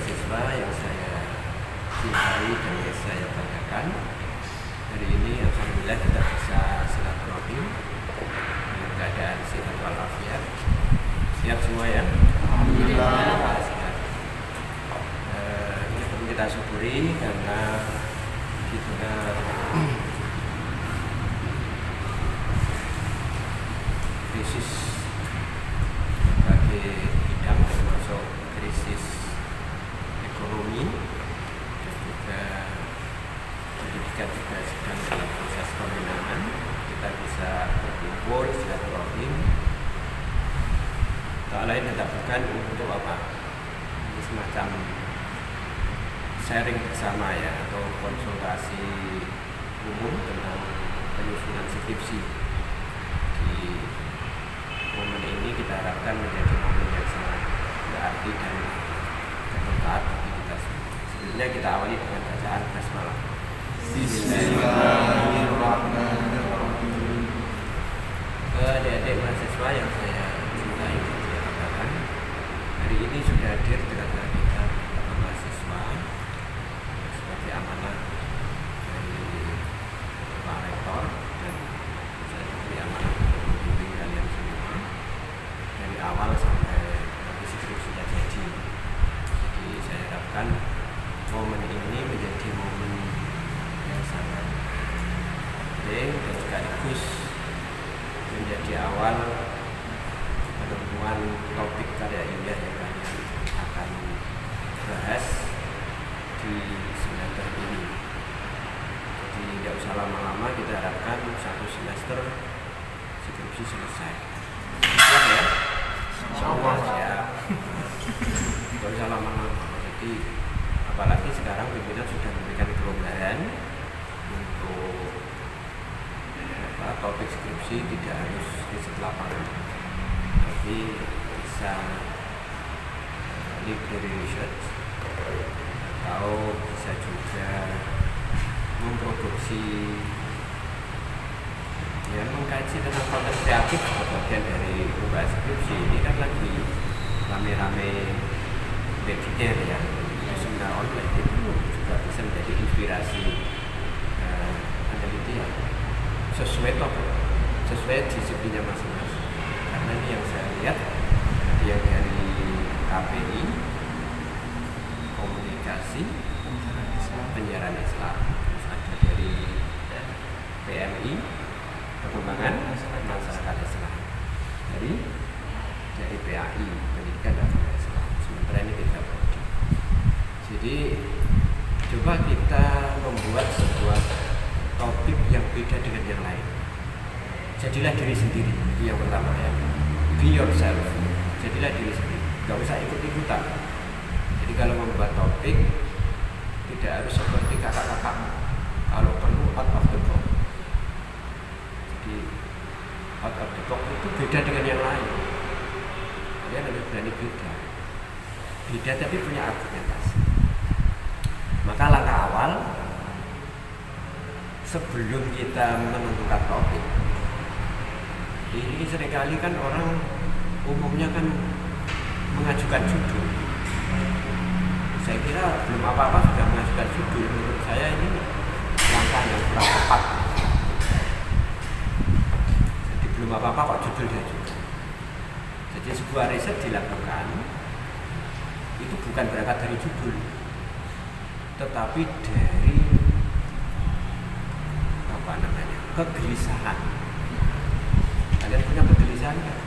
mahasiswa yang saya cintai dan saya banggakan, hari ini alhamdulillah kita bisa silaturahmi dalam keadaan sehat walafiat. Siap semua ya? Alhamdulillah. Siap. Ini perlu kita syukuri karena kita krisis berbagai bidang termasuk krisis ekonomi dan juga pendidikan juga sedang dalam proses pemenangan. Kita bisa berkumpul silaturahmi tak lain dan tak bukan untuk apa? Ini semacam sharing bersama ya, atau konsultasi umum tentang penyusunan skripsi. Di momen ini kita harapkan menjadi momen yang sangat berarti dan bermanfaat bagi kita semua. Sebelumnya kita awali dengan bacaan basmalah. Bismillahirrahmanirrahim. Adik-adik mahasiswa yang saya cintai dan saya banggakan, hari ini sudah hadir tengah-tengah kita beberapa mahasiswa sebagai amanah dari Pak Rektor, dan saya diberi amanah untuk membimbing kalian semua dari awal sampai nanti skripsinya jadi. Jadi saya harapkan momen ini menjadi momen yang sangat penting dan sekaligus menjadi awal penemuan topik karya ilmiah yang kalian akan bahas di semester ini. Jadi tidak usah lama-lama, kita harapkan satu semester skripsi selesai. Siap ya? Insyaallah. Siap. Tidak usah lama-lama. Jadi apalagi sekarang pimpinan sudah memberikan kelonggaran untuk topik skripsi, tidak harus riset lapangan, tapi bisa library research atau bisa juga memproduksi ya, mengkaji tentang konten kreatif sebagai bagian dari membahas skripsi. Ini kan lagi rame-rame webinar ya, seminar online, itu juga bisa menjadi inspirasi penelitian sesuai disiplinnya masing-masing. Karena ini yang saya lihat ada yang dari KPI, komunikasi, penyiaran Islam, terus ada dari PMI, pengembangan masyarakat Islam, dari PAI, pendidikan dan Islam. Sementara ini kita prodi. Jadi coba kita membuat sebuah topik yang beda dengan yang lain. Jadilah diri sendiri, itu yang pertama ya. Be yourself. Jadilah diri sendiri, gak usah ikut-ikutan. Jadi kalau membuat topik tidak harus seperti kakak-kakak. Kalau perlu out of the box. Jadi out of the box itu beda dengan yang lain. Kalian harus berani beda. Beda tapi punya argumentasi. Maka langkah awal sebelum kita menentukan topik, ini seringkali kan orang umumnya kan mengajukan judul. Saya kira belum apa-apa sudah mengajukan judul. Menurut saya ini langkah yang kurang tepat. Jadi belum apa-apa kok judul diajukan. Jadi sebuah riset dilakukan itu bukan berangkat dari judul, tetapi dari kegelisahan. Kalian punya kegelisahan kan?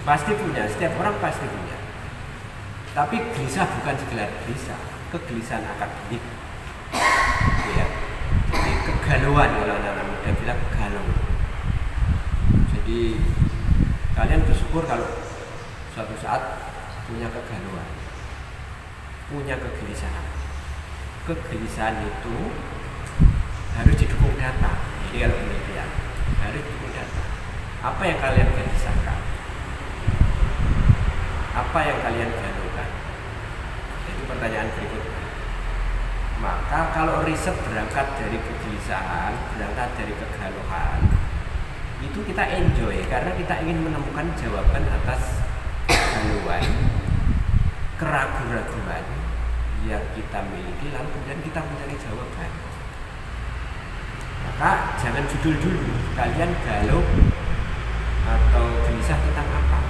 Pasti punya, setiap orang pasti punya. Tapi gelisah bukan sekedar gelisah, kegelisahan akademik. Ya. Jadi kegalauan, kalau anak-anak muda bilang galau. Jadi kalian bersyukur kalau suatu saat punya kegalauan, punya kegelisahan. Kegelisahan itu harus didukung data. Ini kalau penelitian harus didukung data. Apa yang kalian gelisahkan? Apa yang kalian galaukan? Itu pertanyaan berikutnya. Maka kalau riset berangkat dari kegelisahan, berangkat dari kegalauan, itu kita enjoy karena kita ingin menemukan jawaban atas kegalauan, keraguan-keraguan yang kita miliki, lalu kemudian kita mencari jawaban. Maka jangan judul dulu, kalian galau atau gelisah tentang apa.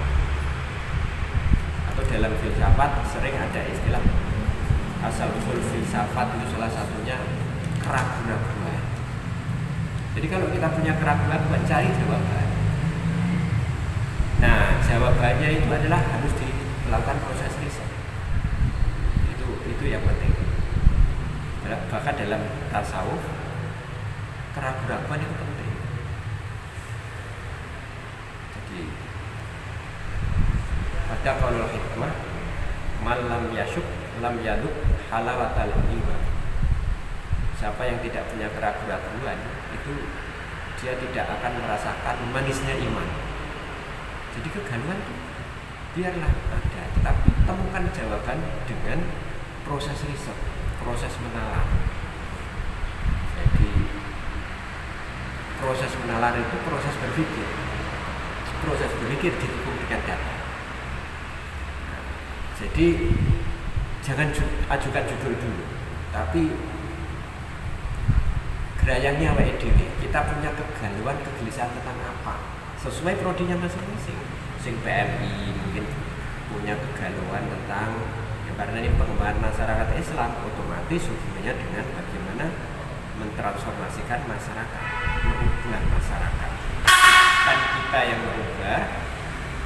Atau dalam filsafat sering ada istilah asal usul filsafat, itu salah satunya keraguan-keraguan. Jadi kalau kita punya keraguan, cari jawaban. Nah, jawabannya itu adalah harus dilakukan proses riset. Itu yang penting. Bahkan dalam tasawuf, keraguan-keraguan itu penting. Jadi ada qaulul hikmah, man lam yasyuk lam yaduk halawatal iman. Siapa yang tidak punya keraguan-keraguan, itu dia tidak akan merasakan manisnya iman. Jadi kegalauan itu biarlah ada, tetapi temukan jawaban dengan proses riset, proses menalar. Jadi proses menalar itu proses berpikir. Proses berpikir didukung dengan data. Nah, jadi jangan ajukan judul dulu, tapi gerayangnya WEDW. Kita punya kegalauan, kegelisahan tentang apa? Sesuai prodinya masing-masing. Sing PMI mungkin punya kegalauan tentang karena ini pengembangan masyarakat Islam, otomatis hubungannya dengan bagaimana mentransformasikan masyarakat, merubah masyarakat. Kan kita yang merubah,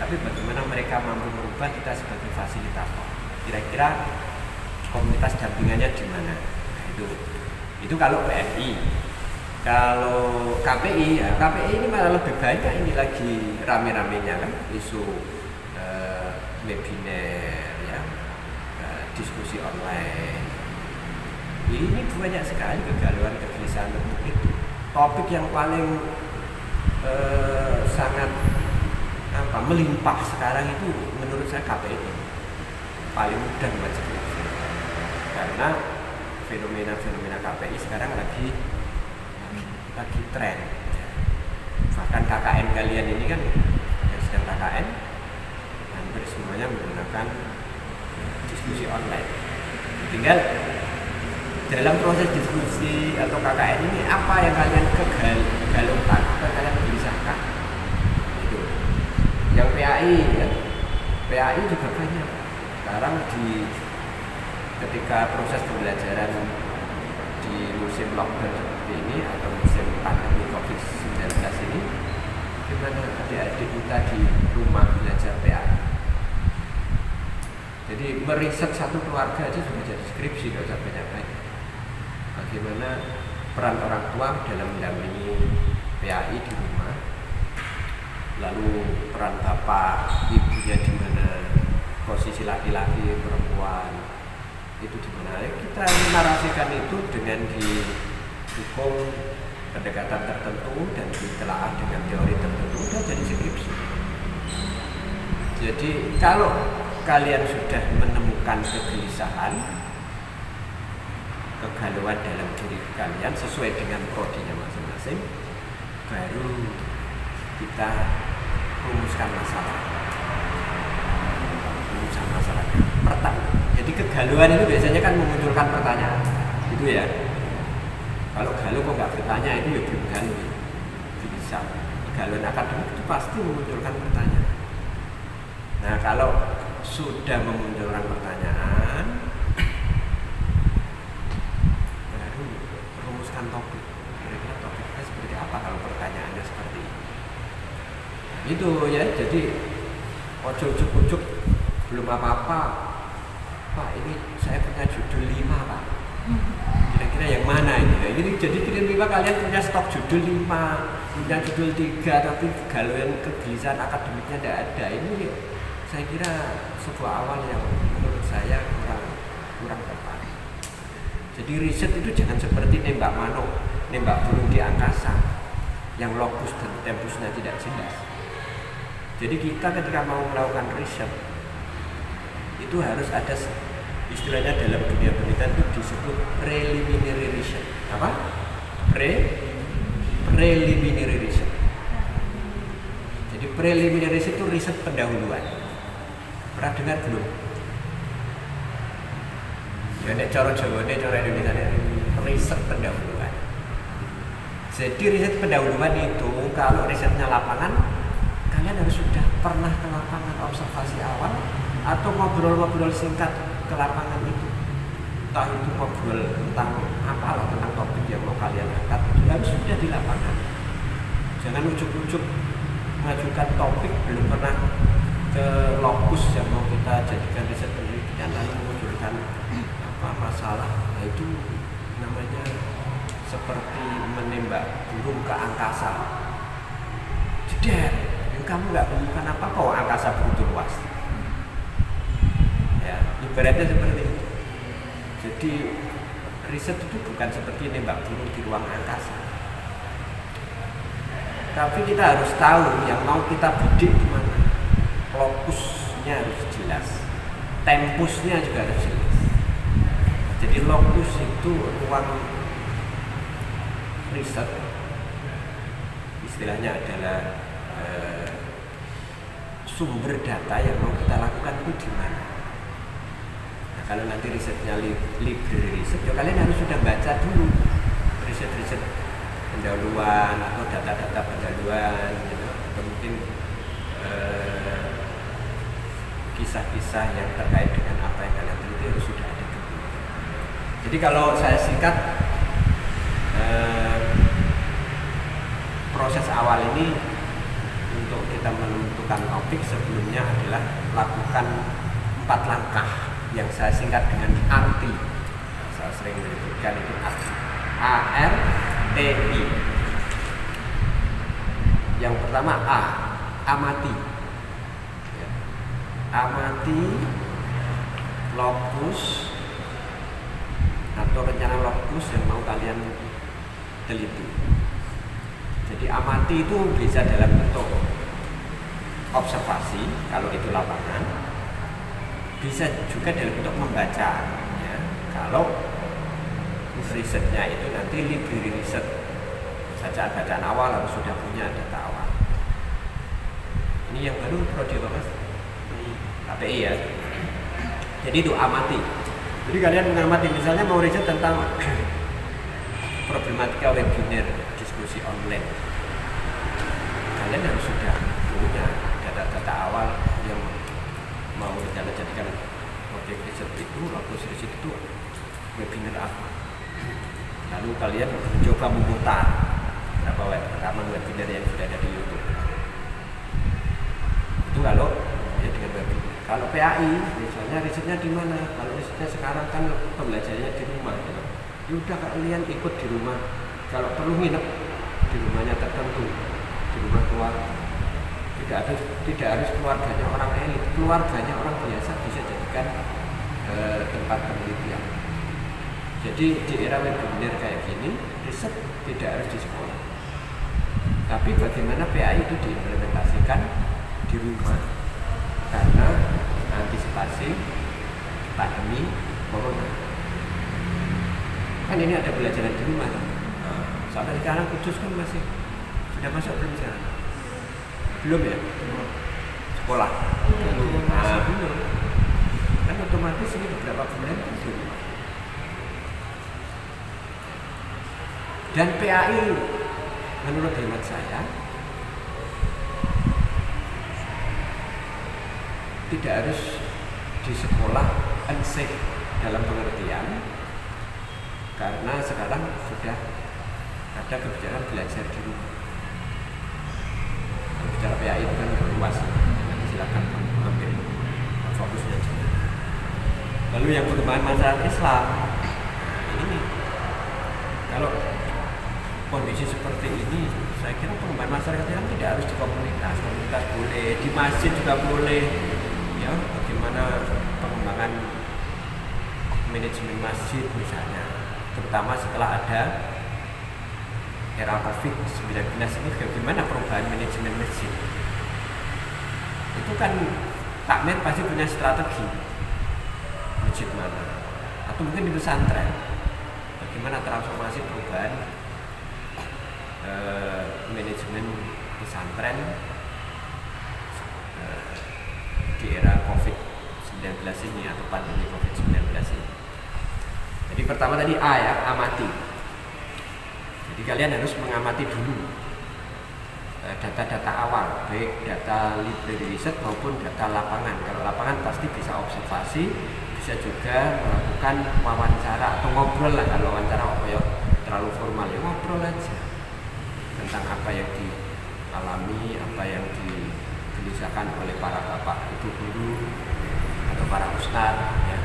tapi bagaimana mereka mampu merubah, kita sebagai fasilitator. Kira-kira komunitas dampingannya di mana? Nah, itu kalau PMI. Kalau KPI, ya KPI ini malah lebih banyak, ini lagi rame-ramenya kan isu webinar, ya, diskusi online. Ini banyak sekali kegalauan, kegelisahan tentang itu. Topik yang paling sangat melimpah sekarang itu menurut saya KPI paling mudah membaca, karena fenomena-fenomena KPI sekarang lagi tren. Bahkan KKN kalian ini kan yang sedang KKN hampir semuanya menggunakan diskusi online. Tinggal dalam proses diskusi atau KKN ini apa yang kalian kegalaukan, apa yang kalian gelisahkan. Itu yang PAI, ya. PAI juga banyak sekarang ketika proses pembelajaran di musim lockdown seperti ini atau musim pandemi COVID-19 ini, gimana adik-adik kita di rumah belajar PAI. Jadi meriset satu keluarga aja sudah jadi skripsi, tidak usah banyak-banyak. Bagaimana peran orang tua dalam mendampingi PAI di rumah, lalu peran bapak, ibunya di mana, posisi laki-laki, perempuan itu di mana. Kita menarasikan itu dengan didukung pendekatan tertentu dan ditelaah dengan teori tertentu, dan jadi skripsi. Jadi kalau kalian sudah menemukan kegelisahan, kegalauan dalam diri kalian sesuai dengan prodinya masing-masing, baru kita rumuskan masalah. Jadi kegalauan itu biasanya kan memunculkan pertanyaan, gitu ya. Kalau galau kok nggak bertanya, itu ya belum galau. Bisa. Kegalauan akademik itu pasti memunculkan pertanyaan. Nah, kalau sudah memunculkan pertanyaan, baru rumuskan topik. Kira-kira topiknya seperti apa kalau pertanyaannya seperti ini. Itu ya, jadi ujuk-ujuk belum apa-apa, Pak, ini saya punya judul 5, Pak. Kira-kira yang mana ini? Nah, ini jadi kira-kira kalian punya stok judul 5, punya judul 3, tapi kegalauan, kegelisahan akademiknya tidak ada. Ini saya kira sebuah awal yang menurut saya kurang tepat. Jadi riset itu jangan seperti nembak manuk, nembak burung di angkasa yang lokus dan tempusnya tidak jelas. Jadi kita ketika mau melakukan riset itu harus ada istilahnya dalam dunia penelitian itu disebut preliminary research. Apa? Preliminary research. Jadi preliminary research itu riset pendahuluan. Pernah dengar belum? Ya nek cara Jawane, cara Indonesia riset pendahuluan. Jadi riset pendahuluan itu kalau risetnya lapangan, kalian harus sudah pernah ke lapangan observasi awal atau ngobrol-ngobrol singkat ke lapangan itu. Entah itu ngobrol tentang apa lah, tentang topik yang mau kalian angkat, itu harus sudah di lapangan. Jangan ujuk-ujuk mengajukan topik belum pernah ke lokus yang mau kita jadikan riset penelitian lalu menunjukkan apa masalah. Nah, itu namanya seperti menembak burung ke angkasa. Jeder, kamu nggak menemukan apa kok angkasa begitu luas. Ya, ibaratnya seperti itu. Jadi riset itu bukan seperti nembak burung di ruang angkasa. Tapi kita harus tahu yang mau kita bidik di mana. Lokusnya harus jelas, tempusnya juga harus jelas. Jadi lokus itu ruang riset, istilahnya adalah sumber data yang mau kita lakukan itu di mana. Nah, kalau nanti risetnya library riset, ya kalian harus sudah baca dulu riset-riset pendahuluan atau data-data pendahuluan, gitu. Atau mungkin kisah-kisah yang terkait dengan apa yang kalian teliti harus sudah ada dulu. Jadi kalau saya singkat, proses awal ini untuk kita menentukan topik sebelumnya adalah lakukan 4 langkah yang saya singkat dengan ARTI. Saya sering menyebutkan itu ARTI. A-R-T-I. Yang pertama A, amati. Ya. Amati lokus atau rencana lokus yang mau kalian teliti. Jadi amati itu bisa dalam bentuk observasi kalau itu lapangan, bisa juga dalam bentuk membaca. Ya. Kalau risetnya itu nanti library riset, bacaan awal harus sudah punya data awal. Ini yang baru prodi apa mas? KPI ya. Jadi itu amati. Jadi kalian mengamati, misalnya mau riset tentang problematika webinar, diskusi online, kalian harus sudah punya data-data awal yang mau rencana jadikan objek riset itu, lokus riset itu webinar apa. Lalu kalian mencoba memutar beberapa rekaman webinar yang sudah ada di YouTube. Itu kalau ya dengan webinar. Kalau PAI, misalnya risetnya di mana? Kalau risetnya sekarang kan pembelajarannya di rumah. Ya. Udah kalian ikut di rumah. Kalau perlu nginep di rumahnya tertentu, di rumah keluarga. Tidak harus keluarganya orang elit, keluarganya orang biasa bisa jadikan tempat penelitian. Jadi di era webinar kayak gini, riset tidak harus di sekolah. Tapi bagaimana PAI itu diimplementasikan di rumah? Karena antisipasi pandemi corona. Kan ini ada belajar di rumah. Soalnya sekarang Kudus kan masih sudah masuk belum sekarang? Belum ya? Sekolah? Belum. Nah, belum. Kan otomatis ini beberapa bulan kan di rumah. Dan PAI menurut hemat saya tidak harus di sekolah ensih dalam pengertian, karena sekarang sudah ada kebijakan belajar di rumah. Kalau bicara PAI itu kan luas, nanti silakan ambil fokusnya. Lalu yang perkembangan masyarakat Islam, nah ini kalau kondisi seperti ini, saya kira pengembangan masyarakat Islam tidak harus di komunitas boleh, di masjid juga boleh. Ya, bagaimana pengembangan manajemen masjid misalnya, terutama setelah ada era COVID-19 ini, bagaimana perubahan manajemen masjid. Itu kan takmir pasti punya strategi masjid mana, atau mungkin di pesantren, bagaimana transformasi perubahan manajemen pesantren di era COVID-19 ini atau pandemi COVID-19 ini. pertama tadi A ya, amati. Jadi kalian harus mengamati dulu data-data awal, baik data library research maupun data lapangan. Kalau lapangan pasti bisa observasi, bisa juga melakukan wawancara atau ngobrol lah. Kalau wawancara terlalu formal ya ngobrol aja tentang apa yang dialami, apa yang digelisahkan oleh para bapak ibu guru atau para ustadz ya,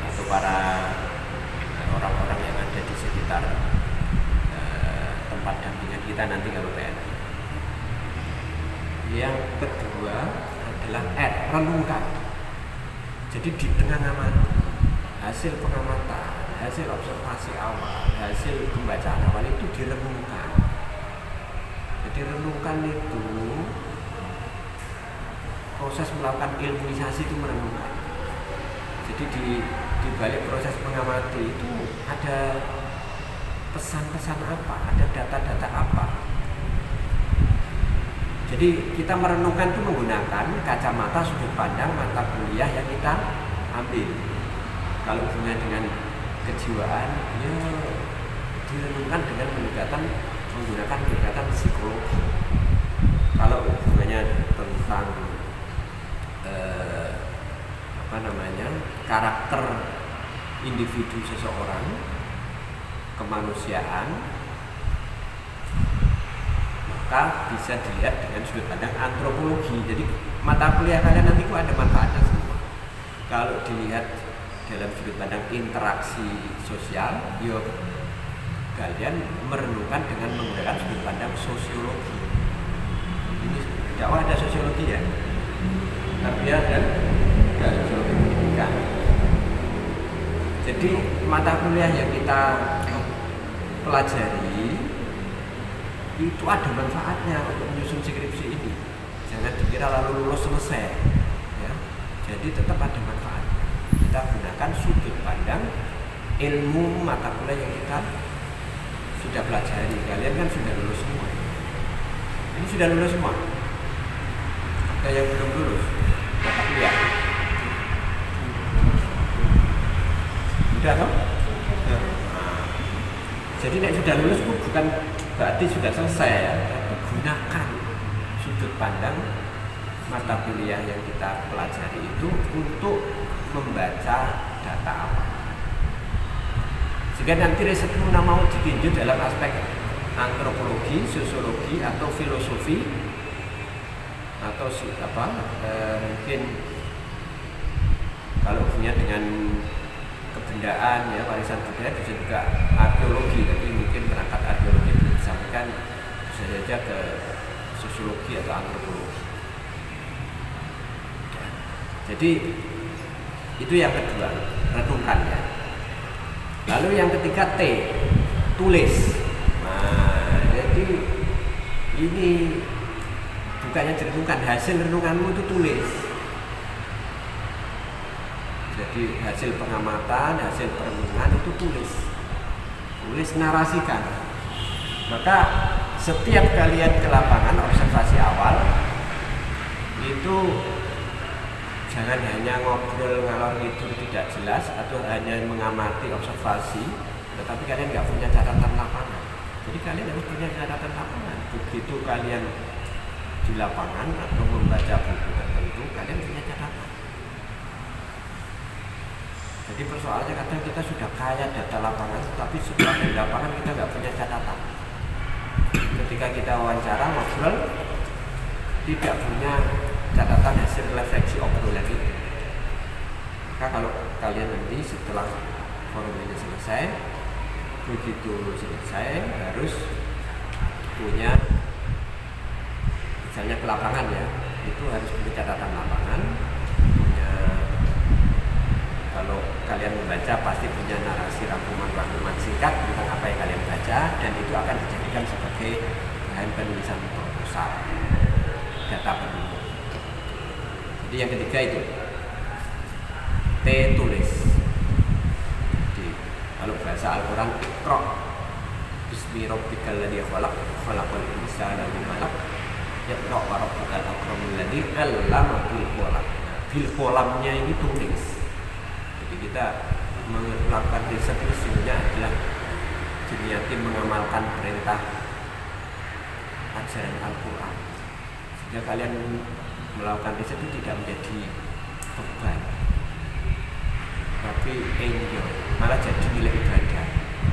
atau para orang-orang yang ada di sekitar tempat dampingan kita nanti kalau PNI. Yang kedua adalah renungkan. Jadi di tengah ngamati, hasil pengamatan, hasil observasi awal, hasil pembacaan awal itu direnungkan. Jadi renungkan itu proses melakukan ilmuisasi itu merenungkan. Jadi di balik proses mengamati itu ada pesan-pesan apa, ada data-data apa. Jadi kita merenungkan itu menggunakan kacamata sudut pandang mata kuliah yang kita ambil. Kalau hubungan dengan kejiwaan, ya direnungkan dengan menggunakan pendekatan psikologi. Kalau hubungannya tentang karakter individu seseorang, kemanusiaan, maka bisa dilihat dengan sudut pandang antropologi. Jadi mata kuliah kalian nanti kok ada manfaatnya semua. Kalau dilihat dalam sudut pandang interaksi sosial, yo kalian merenungkan dengan menggunakan sudut pandang sosiologi. Ini dakwah ada sosiologi ya, tarbiyah dan sosiologi pendidikan. Jadi mata kuliah yang kita pelajari itu ada manfaatnya untuk menyusun skripsi ini. Jangan dikira lalu lulus selesai ya. Jadi tetap ada manfaatnya. Kita gunakan sudut pandang ilmu mata kuliah yang kita sudah pelajari. Kalian kan sudah lulus semua. Ini sudah lulus semua. Ada yang belum lulus mata kuliah? Sudah toh? Jadi nek sudah lulus bukan berarti sudah selesai ya. Gunakan sudut pandang mata kuliah yang kita pelajari itu untuk membaca data awal. Jika nanti risetmu mau ditinjau dalam aspek antropologi, sosiologi atau filosofi atau mungkin kalau punya dengan kebendaan ya, warisan budaya, bisa juga arkeologi. Tapi mungkin perangkat arkeologi itu disampaikan bisa saja ke sosiologi atau antropologi. Jadi itu yang kedua, renungkan ya. Lalu yang ketiga T, tulis. Nah, jadi ini bukannya direnungkan, hasil renunganmu itu tulis. Jadi hasil pengamatan, hasil perenungan itu tulis. Tulis, narasikan. Maka setiap kalian ke lapangan observasi awal itu jangan hanya ngobrol ngalor ngidul tidak jelas atau hanya mengamati observasi, tetapi kalian nggak punya catatan lapangan. Jadi kalian harus punya catatan lapangan. Begitu kalian di lapangan atau membaca buku tertentu, kalian punya catatan. Jadi persoalannya kadang kita sudah kaya data lapangan, tapi setelah di lapangan kita nggak punya catatan. Ketika kita wawancara ngobrol, tidak punya catatan hasil refleksi obrolan itu. Maka kalau kalian nanti setelah forum ini selesai, begitu selesai harus punya, misalnya ke lapangan ya, itu harus punya catatan lapangan. Kalau kalian membaca pasti punya narasi rangkuman singkat tentang apa yang kalian baca, dan itu akan dijadikan sebagai bahan penulisan proposal data penduduk. Jadi yang ketiga itu T, tulis. Jadi kalau bahasa Al-Quran Iqra bismi rabbikal ladzi khalaq khalaqal insana min 'alaq yaqra wa rabbukal akramul ladzi 'allama bil qalam. Bil qalamnya ini tulis. Jadi kita melakukan riset itu sebenarnya adalah diniati mengamalkan perintah ajaran Al-Quran, sehingga kalian melakukan riset itu tidak menjadi beban, tapi enjoy, malah jadi nilai ibadah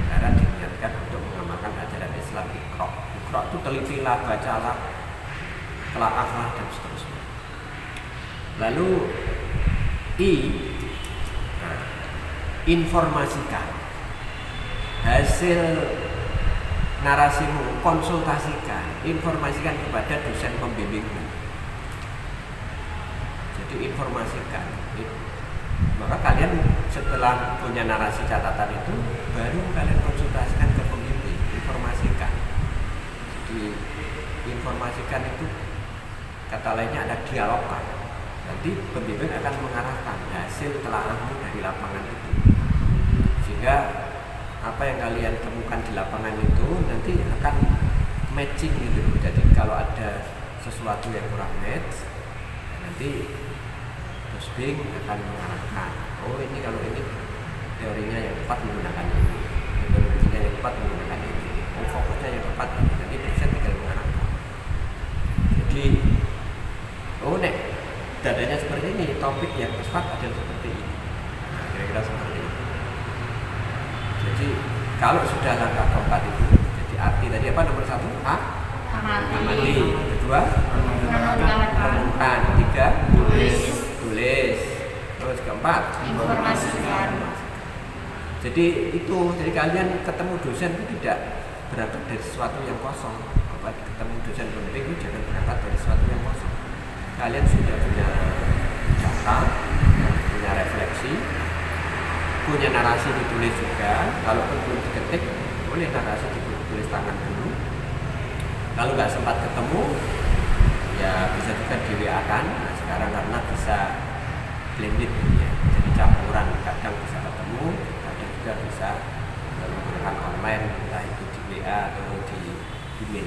karena diniatkan untuk mengamalkan ajaran Islam. Iqra itu telitilah, bacalah, telaahlah dan seterusnya. Lalu informasikan hasil narasimu, konsultasikan, informasikan kepada dosen pembimbingmu. Jadi informasikan. Maka kalian setelah punya narasi catatan itu, baru kalian konsultasikan ke pembimbing, informasikan. Jadi informasikan itu kata lainnya ada dialogkan. Nanti pembimbing akan mengarahkan hasil telaahmu dari lapangan itu, sehingga apa yang kalian temukan di lapangan itu nanti akan matching gitu. Jadi kalau ada sesuatu yang kurang match, nanti Bing akan mengarahkan, oh ini kalau ini teorinya yang tepat menggunakan ini, metodologinya yang tepat menggunakan ini, oh fokusnya yang tepat, nanti dosen tinggal mengarahkan. Jadi nek dadanya seperti ini, topik yang tepat adalah seperti ini. Nah, kira-kira seperti itu. Jadi kalau sudah langkah keempat itu, jadi arti tadi apa nomor 1? Amati. Kedua, renungkan. Tiga, tulis. Terus keempat, informasikan. Jadi kalian ketemu dosen itu tidak berangkat dari sesuatu yang kosong. Kalau ketemu dosen pembimbing itu jangan berangkat dari sesuatu yang kosong. Kalian sudah punya data, punya refleksi, punya narasi ditulis juga. Kalau belum diketik, boleh narasi ditulis tangan dulu. Kalau nggak sempat ketemu, ya bisa juga di WA kan. Nah, sekarang karena bisa blended ya, jadi campuran, kadang bisa ketemu, kadang juga bisa menggunakan online, entah itu di WA atau di email,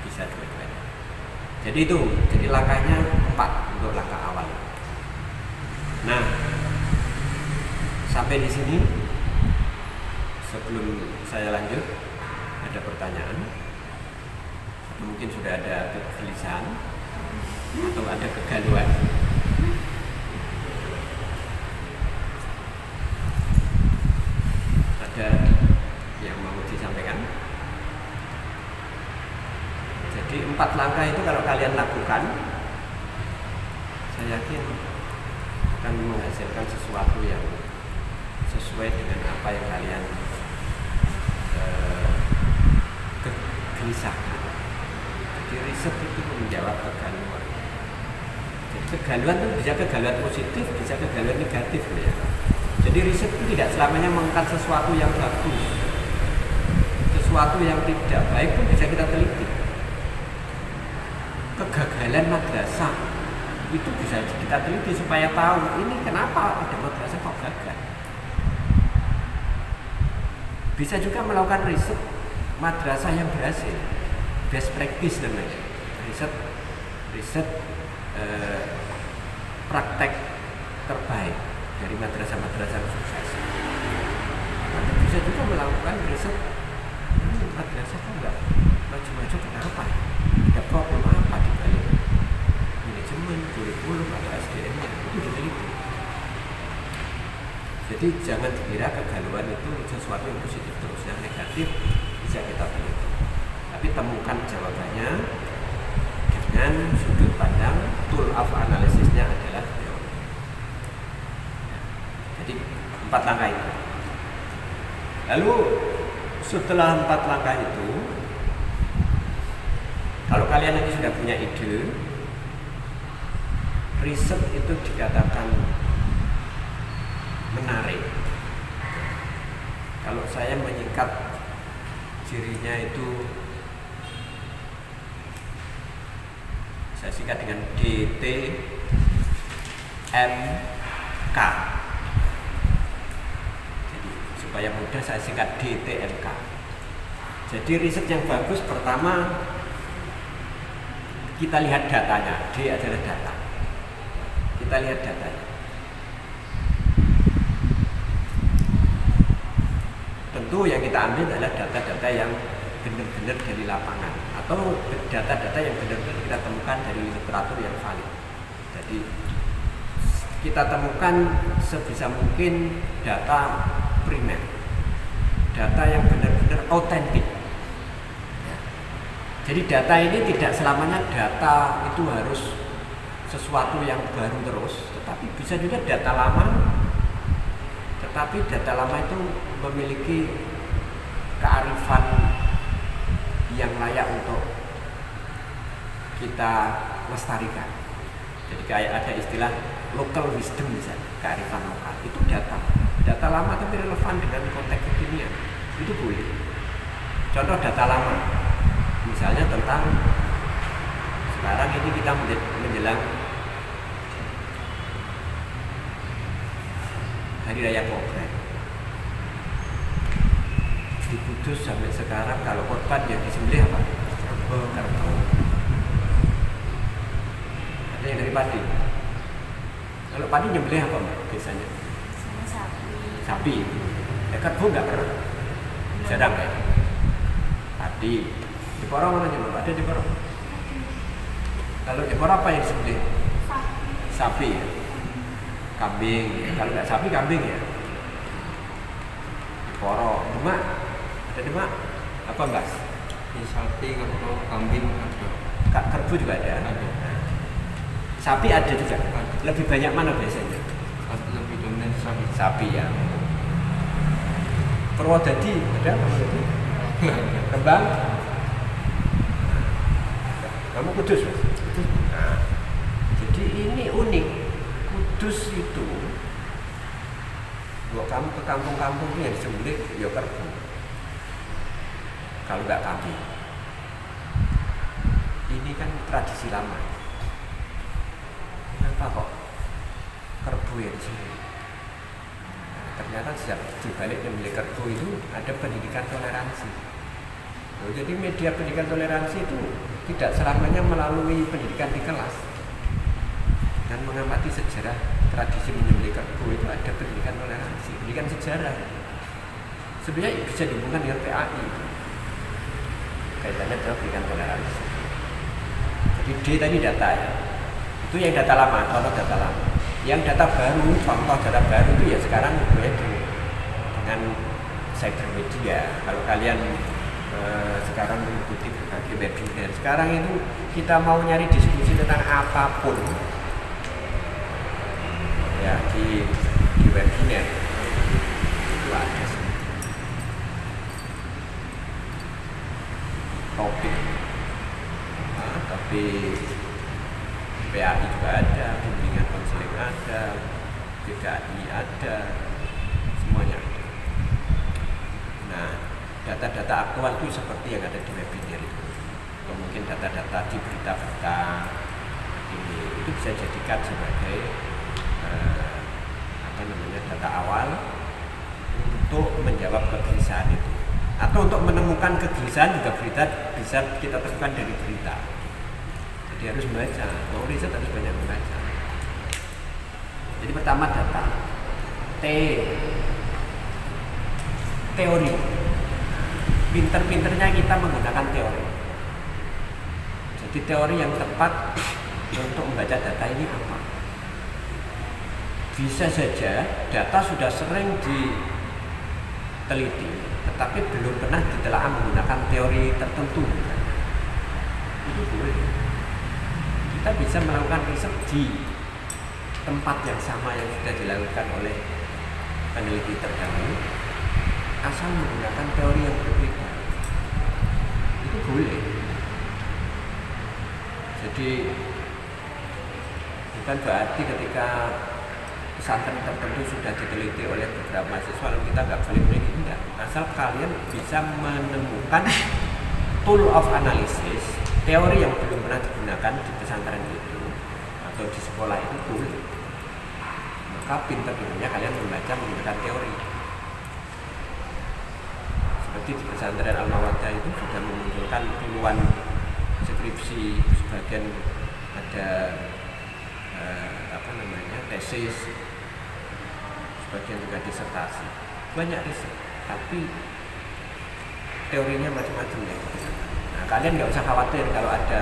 bisa dua-duanya. Jadi itu, jadi langkahnya 4 untuk langkah awal. Nah, sampai di sini sebelum saya lanjut, ada pertanyaan? Mungkin sudah ada kegelisahan atau ada kegalauan. Ada yang mau disampaikan? Jadi 4 langkah itu kalau kalian lakukan, saya yakin akan menghasilkan sesuatu yang sesuai dengan apa yang kalian gelisahkan. Jadi riset itu menjawab kegalauan. Jadi kegalauan itu bisa kegalauan positif, bisa kegalauan negatif ya. Jadi riset itu tidak selamanya mengangkat sesuatu yang bagus. Sesuatu yang tidak baik pun bisa kita teliti. Kegagalan madrasah itu bisa kita teliti supaya tahu ini kenapa ada madrasah kok gagal. Bisa juga melakukan riset madrasah yang berhasil, best practice namanya, riset praktek terbaik dari madrasah-madrasah sukses. Anda bisa juga melakukan riset ini madrasah kok enggak maju-maju, kenapa? Ada problem apa di balik manajemen, kurikulum atau SDM-nya, itu diteliti. Jadi jangan dikira kegalauan itu sesuatu yang positif terus, yang negatif bisa kita teliti. Tapi temukan jawabannya dengan sudut pandang tool of analisisnya adalah teori. Jadi 4 langkah itu. Lalu setelah 4 langkah itu, kalau kalian nanti sudah punya ide, riset itu dikatakan menarik. Kalau saya menyingkat cirinya itu, saya singkat dengan DTMK. Jadi supaya mudah saya singkat DTMK. Jadi riset yang bagus pertama kita lihat datanya. D adalah data. Kita lihat datanya. tentu yang kita ambil adalah data-data yang benar-benar dari lapangan atau data-data yang benar-benar kita temukan dari literatur yang valid. Jadi kita temukan sebisa mungkin data primer, data yang benar-benar autentik. Jadi data ini tidak selamanya data itu harus sesuatu yang baru terus, tetapi bisa juga data lama. Tetapi data lama itu memiliki kearifan yang layak untuk kita lestarikan. Jadi kayak ada istilah local wisdom misalnya, kearifan lokal. Itu data lama tapi relevan dengan konteks kekinian. Itu boleh. Contoh data lama, misalnya tentang sekarang ini kita menjelang Hari Raya Kurban. Di Kudus sampai sekarang kalau korban yang disembelih apa? Kerbau. Ada yang dari padi. Kalau padi nyembelih apa Mbak biasanya? Sapi. Kerbau nggak pernah. Jarang ya. Padi. Di Porong mana nyembelih? Ada di Porong. Kalau di Porong apa yang disembelih? Sapi. Ya? Kambing. Kalau nggak sapi kambing ya. Di Porong. Demak. Ada Demak. Apa Mbak? Di sapi, kerbau, kambing ada. Kerbau juga ada. Ada. Sapi ada juga. Lebih banyak mana biasanya? Lebih dominan sapi. Sapi ya. Purwodadi ada Purwodadi? Rembang? Kamu Kudus Mas? Nah, jadi ini unik. Kudus itu, kalau kamu ke kampung-kampung yang disembelih ya kerbau. Kalau nggak kambing. Ini kan tradisi lama. Kenapa kok kerbau yang disembelih? Nah, ternyata di balik menyembelih kerbau itu ada pendidikan toleransi. Nah, jadi media pendidikan toleransi itu tidak selamanya melalui pendidikan di kelas. Dan mengamati sejarah tradisi menyembelih kerbau itu ada pendidikan toleransi, pendidikan sejarah. Sebenarnya bisa dihubungkan dengan PAI. Kaitannya adalah pendidikan toleransi. Jadi D tadi data ya. Itu yang data lama, contoh data lama. Yang data baru, contoh data baru itu ya sekarang dengan cyber media. Kalau kalian sekarang mengikuti berbagai webinar, sekarang itu kita mau nyari diskusi tentang apapun ya di webinar itu ada topik, tapi PAI juga ada, bimbingan konseling ada, DKI ada, semuanya. Nah, data-data aktual itu seperti yang ada di webinar itu, atau mungkin data-data di berita-berita ini itu bisa dijadikan sebagai data awal untuk menjawab kegelisahan itu, atau untuk menemukan kegelisahan juga berita bisa kita temukan dari berita. Jadi harus membaca, mau riset harus banyak membaca. Jadi pertama data, teori. Pinter-pinternya kita menggunakan teori. Jadi teori yang tepat untuk membaca data ini apa? Bisa saja data sudah sering diteliti, tetapi belum pernah ditelaah menggunakan teori tertentu. Itu boleh. Kita bisa melakukan riset di tempat yang sama yang sudah dilakukan oleh peneliti terdahulu, asal menggunakan teori yang berbeda. Itu boleh. Jadi bukan berarti ketika pesantren tertentu sudah diteliti oleh beberapa mahasiswa lalu kita nggak boleh meneliti, enggak. Asal kalian bisa menemukan tool of analysis, teori yang belum pernah digunakan di pesantren itu atau di sekolah itu boleh. Maka pintar-pintarnya kalian membaca menggunakan teori. Seperti di pesantren Al-Mawaddah itu sudah memunculkan puluhan skripsi, sebagian ada tesis, sebagian juga disertasi, banyak riset, tapi teorinya macam-macam ya. Nah, kalian nggak usah khawatir kalau ada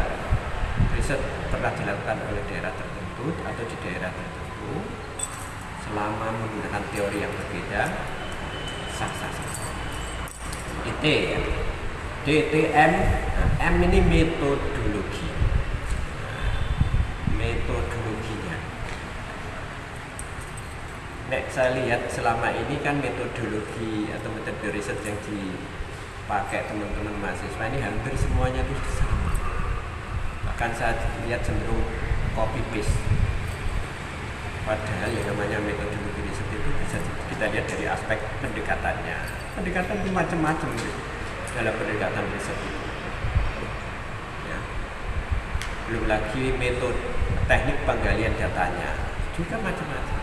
riset pernah dilakukan oleh daerah tertentu atau di daerah tertentu, selama menggunakan teori yang berbeda, sah-sah saja. IT ya, DTM, nah, M ini metodologi. Nah, metodologinya. Saya lihat selama ini kan metodologi atau metode riset yang dipakai teman-teman mahasiswa ini hampir semuanya itu sama. Bahkan saya lihat cenderung copy paste. Padahal yang namanya metodologi riset itu bisa kita lihat dari aspek pendekatannya. Pendekatan itu macam-macam dalam pendekatan riset itu. Ya. Belum lagi metode teknik penggalian datanya juga macam-macam.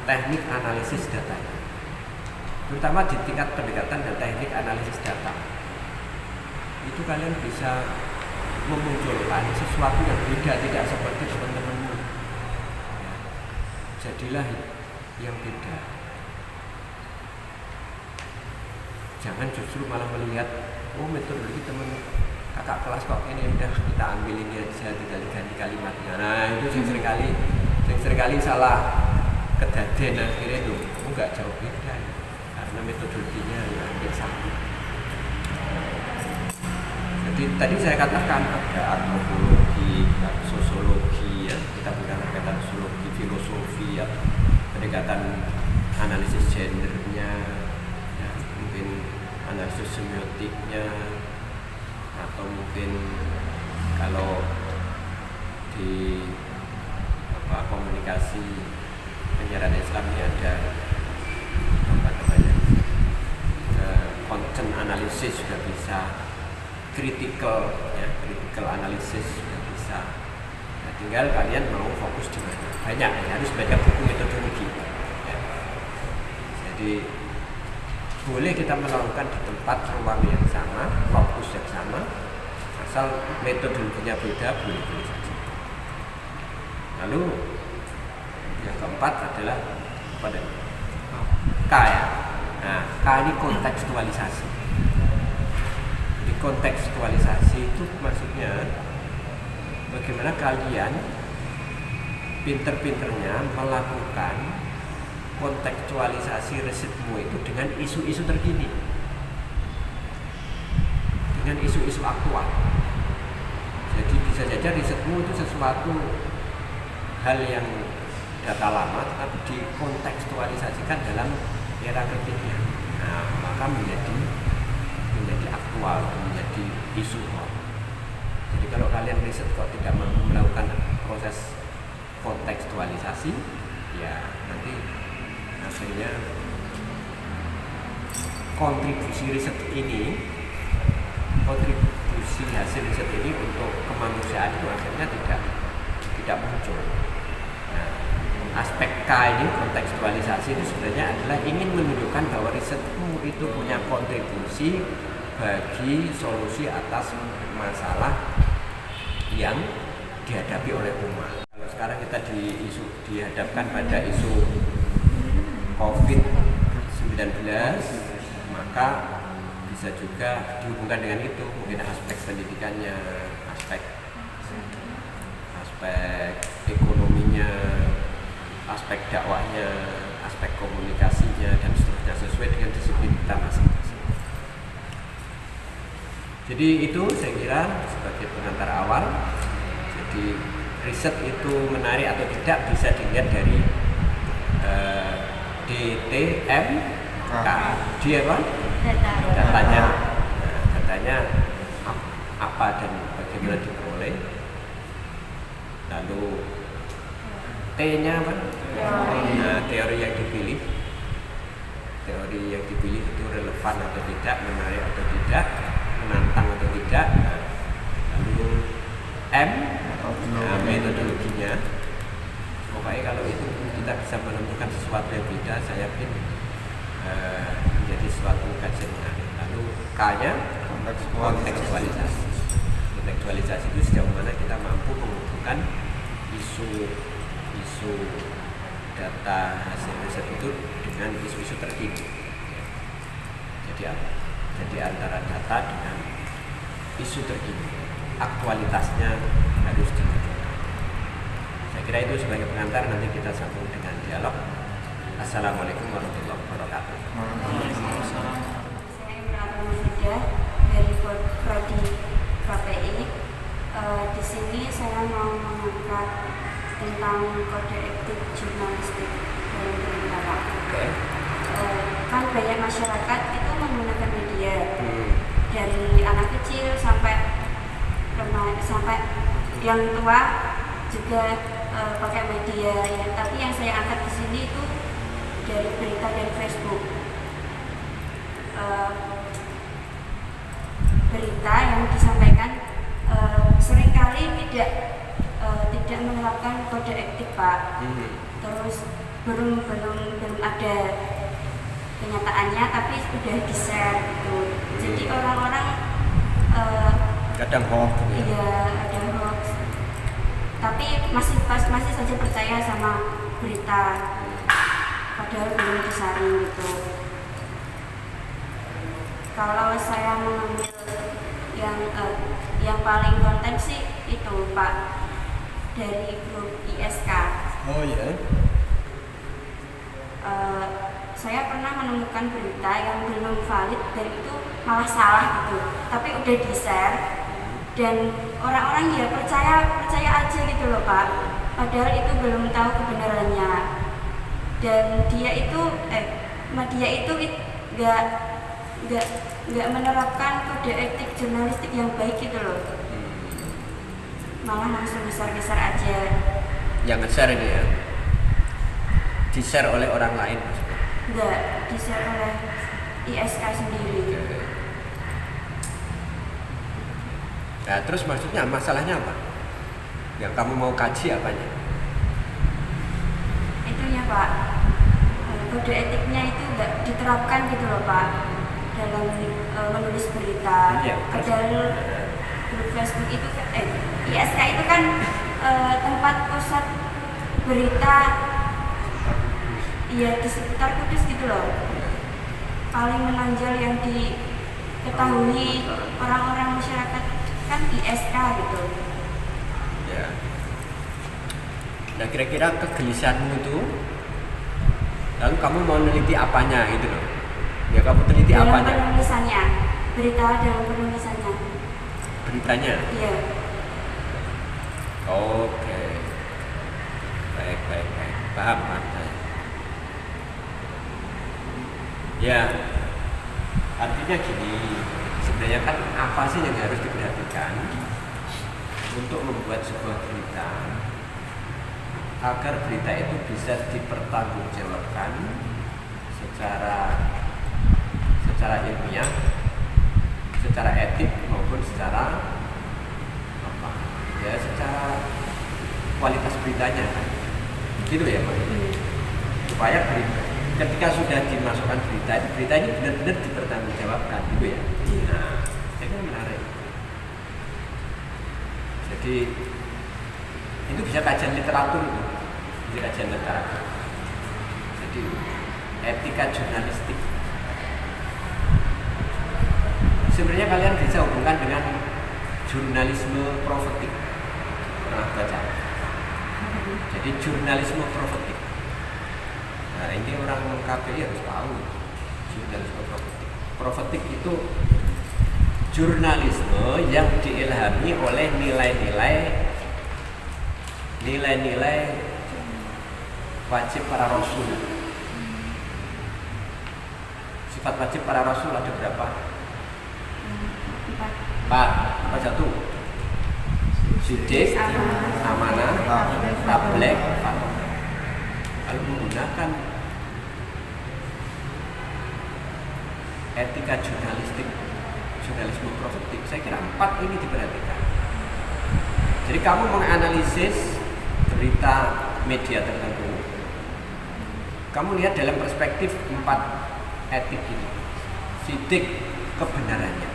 Teknik analisis datanya, terutama di tingkat pendekatan dan teknik analisis data, itu kalian bisa memunculkan sesuatu yang beda, tidak seperti teman-temanmu. Ya. Jadilah yang beda. Jangan justru malah melihat, oh metodologi teman kakak kelas kok ini udah kita ambil ini aja, tinggal diganti kalimatnya. Nah itu yang seringkali salah. Kedaden akhirnya itu enggak jauh beda ya, karena metodologinya ya hampir sama. Jadi tadi saya katakan ada antropologi, sosiologi, ya kita gunakan kata sosiologi, filosofi, ya pendekatan analisis gendernya, ya, mungkin analisis semiotiknya, atau mungkin kalau di komunikasi penyiaran Islam ini ada content analysis juga bisa, critical analysis juga bisa. Nah, tinggal kalian mau fokus di mana. Banyak ya, harus baca buku metodologi. Ya. Jadi boleh kita melakukan di tempat ruang yang sama, fokus yang sama, asal metodologinya beda, boleh saja. Lalu yang keempat adalah pada K ya. Nah, K ini kontekstualisasi. Di kontekstualisasi itu maksudnya bagaimana kalian pinter-pinternya melakukan kontekstualisasi risetmu itu dengan isu-isu terkini, dengan isu-isu aktual. Jadi bisa saja risetmu itu sesuatu hal yang data lama tetapi dikontekstualisasikan dalam era kekinian. Nah, maka menjadi aktual, menjadi isu. Jadi kalau kalian riset kok tidak mampu melakukan proses kontekstualisasi, ya nanti akhirnya kontribusi hasil riset ini untuk kemanusiaan itu akhirnya tidak muncul. Aspek K ini, kontekstualisasi itu sebenarnya adalah ingin menunjukkan bahwa risetmu itu punya kontribusi bagi solusi atas masalah yang dihadapi oleh umat. Kalau sekarang kita dihadapkan pada isu COVID-19, maka bisa juga dihubungkan dengan itu, mungkin aspek pendidikannya, aspek ekonominya, aspek dakwahnya, aspek komunikasinya, dan seterusnya sesuai dengan disiplin kita masing-masing. Jadi itu saya kira sebagai pengantar awal. Jadi riset itu menarik atau tidak bisa dilihat dari DTMK. Dia apa? Datanya. Nah, datanya apa dan bagaimana diperoleh. Lalu T-nya apa? Nah, teori yang dipilih itu relevan atau tidak, menarik atau tidak, menantang atau tidak. Lalu M, metodologinya. Pokoknya kalau itu kita bisa menemukan sesuatu yang beda, saya yakin menjadi suatu kajian menarik. Lalu K-nya kontekstualisasi. Kontekstualisasi itu sejauh mana kita mampu menghubungkan isu data hasil riset itu dengan isu-isu terkini. Jadi antara data dengan isu terkini, aktualitasnya harus dimunculkan. Saya kira itu sebagai pengantar, nanti kita sambung dengan dialog. Assalamualaikum warahmatullahi wabarakatuh. Saya Imran Mufidah dari Prodi KPI. Di sini saya mau mengangkat tentang kode etik jurnalistik dalam berita, Pak. Oke. Kan banyak masyarakat itu menggunakan media, dari anak kecil sampai sampai yang tua juga pakai media ya. Tapi yang saya angkat di sini itu dari berita dari Facebook. Berita yang disampaikan seringkali tidak menerapkan kode etik, Pak. Terus belum ada kenyataannya, tapi sudah di-share gitu. Jadi orang-orang Kadang hoax gitu ya. iya ada hoax, tapi masih saja percaya sama berita, padahal belum disaring gitu. Kalau saya mengambil yang paling konten sih itu, Pak, dari grup ISK. Oh ya. Saya pernah menemukan berita yang belum valid dan itu malah salah gitu, tapi udah di-share dan orang-orang ya percaya aja gitu loh, Pak, padahal itu belum tahu kebenarannya. Dan media itu nggak menerapkan kode etik jurnalistik yang baik gitu loh, malah langsung besar-besar aja. Yang nge-share ini ya, di-share oleh orang lain maksudnya. Nggak di-share oleh ISK sendiri. Nah, terus maksudnya masalahnya apa? Yang kamu mau kaji apanya? Itunya, Pak, kode etiknya itu nggak diterapkan gitu loh, Pak, dalam menulis berita. Iya, Padahal grup Facebook itu ISK itu kan tempat pusat berita, iya, di sekitar Kudus gitu loh, paling menonjol yang diketahui orang-orang masyarakat kan ISK gitu. Ya. Nah, kira-kira kegelisahanmu itu, lalu kamu mau neliti apanya gitu loh? Ya, kamu teliti Dalam apanya? penulisannya, berita dalam penulisannya. Beritanya. Iya. Oke. Baik. Paham saya. Ya, artinya gini, sebenarnya kan apa sih yang harus diperhatikan untuk membuat sebuah berita agar berita itu bisa dipertanggungjawabkan secara ilmiah, secara etik maupun secara secara kualitas beritanya, gitu ya Pak. Supaya berita ketika sudah dimasukkan berita ini benar-benar dipertanggungjawabkan, gitu ya. Nah, saya kira menarik. Jadi itu bisa kajian literatur itu, Jadi etika jurnalistik. Sebenarnya kalian bisa hubungkan dengan jurnalisme profetik. Pernah baca? Jadi jurnalisme profetik. Nah, ini orang KPI harus tahu jurnalisme profetik. Profetik itu jurnalisme yang diilhami oleh nilai-nilai wajib para rasul. Sifat wajib para rasul ada berapa? 4. Apa satu? Sidik, amanah, tabligh, kalau menggunakan etika jurnalisme profetik, saya kira 4 ini diperhatikan. Jadi kamu menganalisis berita media tertentu, kamu lihat dalam perspektif 4 etik ini. Sidik kebenarannya,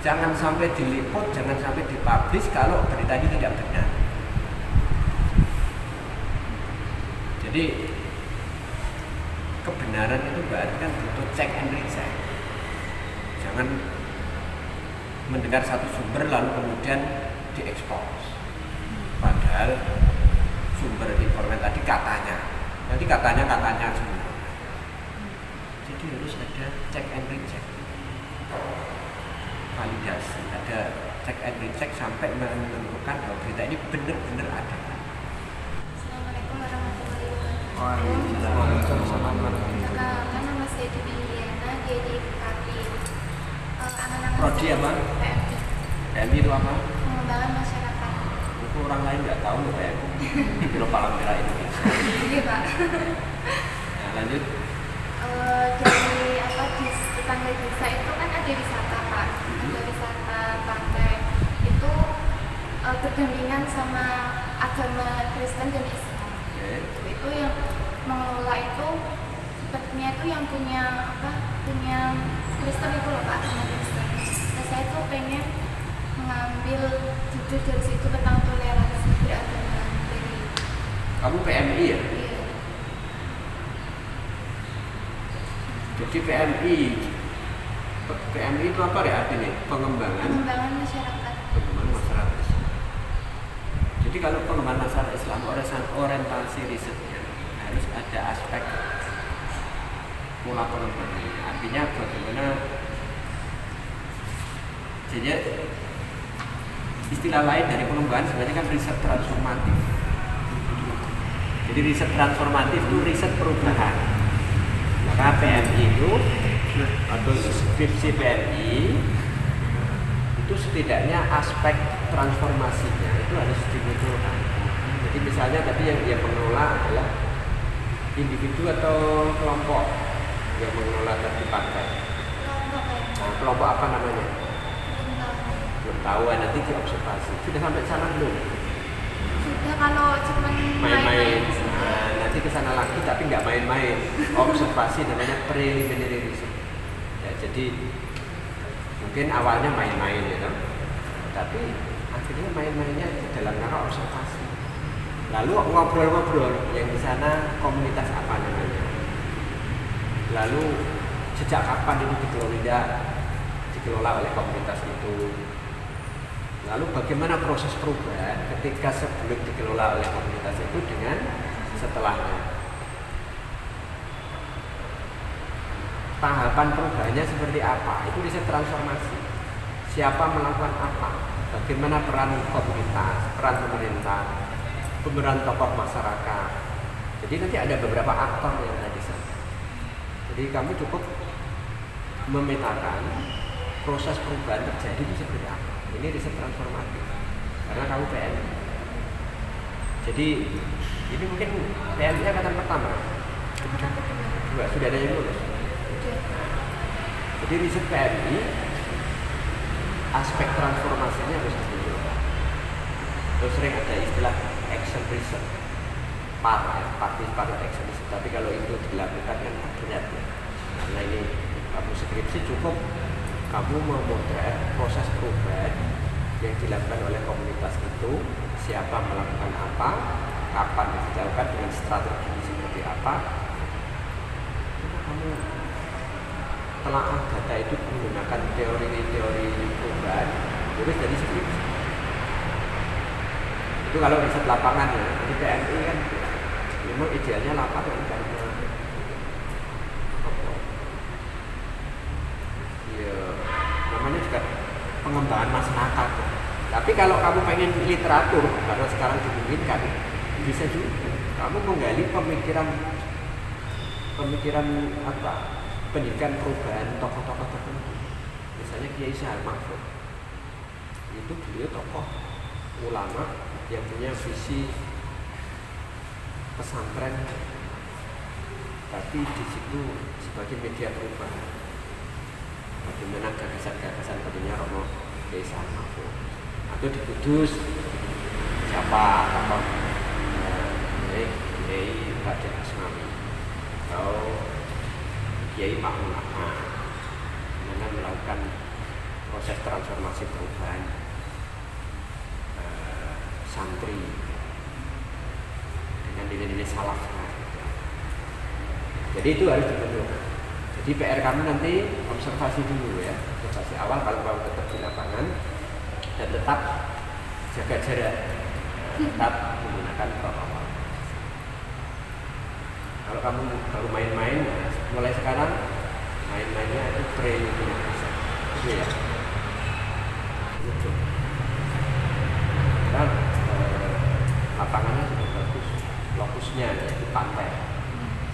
jangan sampai diliput, jangan sampai dipublish kalau berita ini tidak benar. Jadi kebenaran itu berarti kan butuh check and recheck. Jangan mendengar satu sumber lalu kemudian diekspos. Padahal sumber informasi tadi katanya, nanti katanya semua. Jadi harus ada check and recheck, validasi, ada check and recheck sampai menentukan bahwa berita ini benar-benar ada. Assalamualaikum warahmatullahi wabarakatuh. Waalaikumsalam. Nama saya Dini Liana, dia di Bekati. Angan-angan Prodi saya apa? PMI, PMI itu apa? pengembangan masyarakat. Itu orang lain nggak tahu loh kayak aku. Biro Palang Merah Indonesia. Iya Pak. Nah, lanjut. Dari di tetangga desa itu kan ada wisata Pak, ada wisata pantai. Itu berdampingan sama agama Kristen dan Islam. Itu yang mengelola itu sepertinya itu yang punya Kristen itu loh Pak, sama Kristen. Nah saya tuh pengen mengambil jujur dari situ tentang toleransi beragama dari Kamu PMI ya? iya. Jadi PMI itu apa ya artinya? Pengembangan masyarakat. masyarakat Islam. Jadi kalau pengembangan masyarakat Islam orientasi risetnya harus ada aspek pola pengembangan. Artinya bagaimana jadi istilah lain dari pengembangan sebenarnya kan riset transformatif. Jadi riset transformatif itu riset perubahan. Maka PMI itu atau skripsi PMI itu setidaknya aspek transformasinya itu harus dimunculkan. Jadi misalnya tadi yang dia mengelola adalah individu atau kelompok yang mengelola tadi pantai. Nah, kelompok apa namanya? Belum tahu, nanti diobservasi. Sudah sampai sana belum? Sudah kalau cuma Main-main. sudah. Nah, nanti ke sana lagi tapi nggak main-main. Observasi namanya preliminary research. Ya, jadi mungkin awalnya main-main ya kan. Tapi akhirnya main-mainnya dalam rangka observasi. Lalu ngobrol-ngobrol yang di sana komunitas apa namanya. Lalu sejak kapan itu dikelola oleh komunitas itu. Lalu bagaimana proses perubahan ketika sebelum dikelola oleh komunitas itu dengan setelahnya. Tahapan perubahannya seperti apa? Itu riset transformasi. Siapa melakukan apa? Bagaimana peran komunitas, peran pemerintah, pemeran tokoh masyarakat. Jadi nanti ada beberapa aktor yang ada di sana. Jadi kamu cukup memetakan proses perubahan terjadi itu seperti apa. Ini riset transformatif karena kamu PMI. Jadi ini mungkin PMI angkatan pertama. Kedua, sudah ada yang lulus. Jadi riset PMI aspek transformasinya harus ditunjukkan. Terus sering ada istilah action research, participative action research. Tapi kalau itu dilakukan kan berat ya. Karena ini kamu skripsi cukup kamu memotret proses perubahan yang dilakukan oleh komunitas itu, siapa melakukan apa, kapan dilakukan dengan strategi seperti apa. Kamu telaah data itu menggunakan teori perubahan, terus jadi skripsi. Itu kalau riset lapangan ya, di PMI kan memang idealnya lapangan karena namanya juga pengembangan masyarakat. Tapi kalau kamu pengen literatur, karena sekarang dimungkinkan, bisa juga kamu menggali pemikiran apa, pendidikan perubahan tokoh-tokoh tertentu. Misalnya Kiai Syahal Mahfud, itu beliau tokoh ulama yang punya visi pesantren, tapi di situ sebagai media perubahan. Bagaimana gagasan-gagasan tadinya Romo Kiai Syahal Mahfud. Atau di Kudus siapa tokoh Kiai Raden Asmawi atau Kiai Ma'mun Ahmad, mana melakukan proses transformasi perubahan santri dengan nilai-nilai salaf. Jadi itu harus dibentuk. Jadi PR kamu nanti observasi dulu ya, observasi awal kalau kamu tetap di lapangan dan tetap jaga jarak, tetap menggunakan protokol. Kalau kamu baru main-main, mulai sekarang main-mainnya itu training bisa, itu ya. Itu. Sekarang lapangannya sudah bagus, lokusnya ya, di pantai.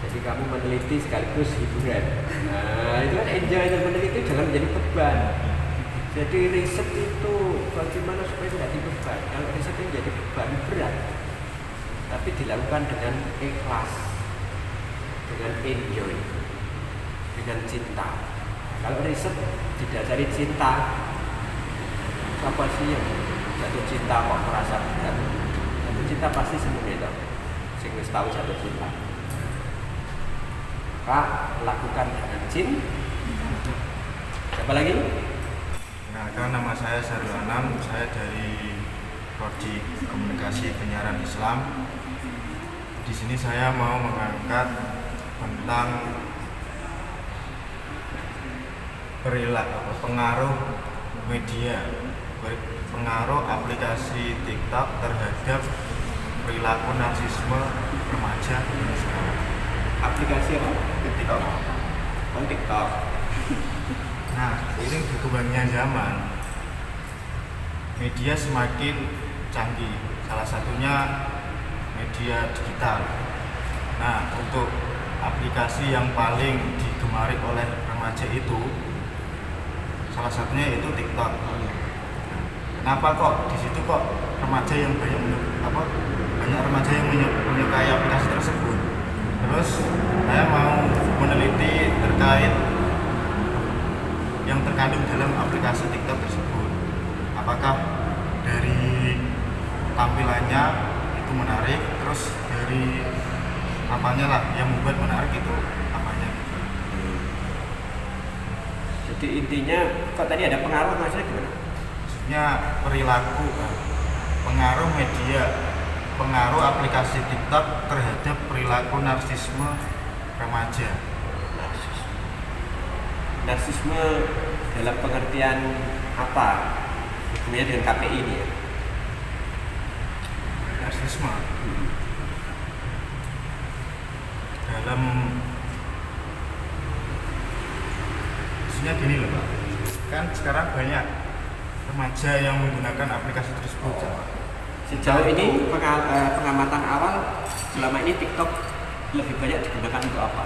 Jadi kamu meneliti sekaligus hiburan. Nah itu kan enjoy dan meneliti jangan menjadi beban. Jadi riset itu bagaimana supaya tidak dibeban. Kalau riset itu jadi beban berat, tapi dilakukan dengan ikhlas, dengan enjoy, dengan cinta. Kalau riset didasari cinta, apa sih yang jatuh cinta kok merasa berat? Jatuh cinta pasti seneng itu. Sing wis tahu jatuh cinta. Maka lakukan dengan cinta. Siapa lagi? Perkenalkan, nama saya Sarul Anam, saya dari Prodi Komunikasi Penyiaran Islam. Di sini saya mau mengangkat tentang perilaku pengaruh media, pengaruh aplikasi TikTok terhadap perilaku narsisme remaja sekarang. Aplikasi apa? TikTok. Oh, TikTok. Nah, ini berkembangnya zaman, media semakin canggih, salah satunya media digital. Nah, untuk aplikasi yang paling digemari oleh remaja itu, salah satunya itu TikTok. Kenapa kok di situ kok remaja yang banyak remaja yang menyukai aplikasi tersebut? Terus saya mau meneliti terkait yang terkandung dalam aplikasi TikTok tersebut. Apakah dari tampilannya itu menarik, terus dari apanya lah yang membuat menarik itu apanya gitu. Jadi intinya kok tadi ada pengaruh maksudnya gimana? Maksudnya perilaku, pengaruh media, pengaruh aplikasi TikTok terhadap perilaku narsisme remaja. Narsisme dalam pengertian apa? Hubungannya dengan KPI ini ya? Narsisme dalam maksudnya gini loh Pak, kan sekarang banyak remaja yang menggunakan aplikasi tersebut. Sejauh ini pengamatan awal selama ini TikTok lebih banyak digunakan untuk apa?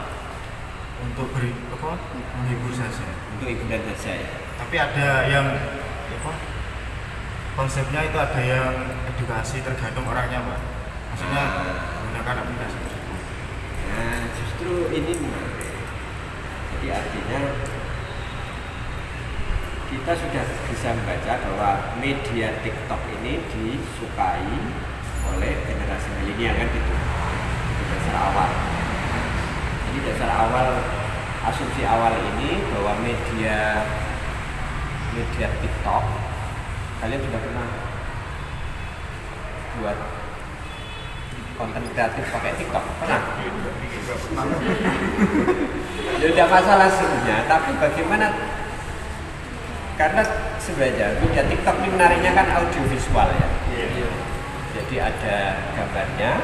Untuk menghibur saja. Untuk hiburan saja ya. Tapi ada yang konsepnya itu ada yang edukasi, tergantung orangnya Pak. Maksudnya menggunakan aplikasi tersebut. Nah justru ini menarik. Jadi artinya kita sudah bisa membaca bahwa media TikTok ini disukai oleh generasi milenial kan gitu. Itu dasar awal. Jadi dasar awal, asumsi awal ini bahwa media TikTok, kalian sudah pernah buat konten kreatif pakai TikTok? Pernah? Ya tidak masalah sebenarnya, tapi bagaimana? Karena sebenarnya media TikTok ini menariknya kan audiovisual ya. Jadi ada gambarnya,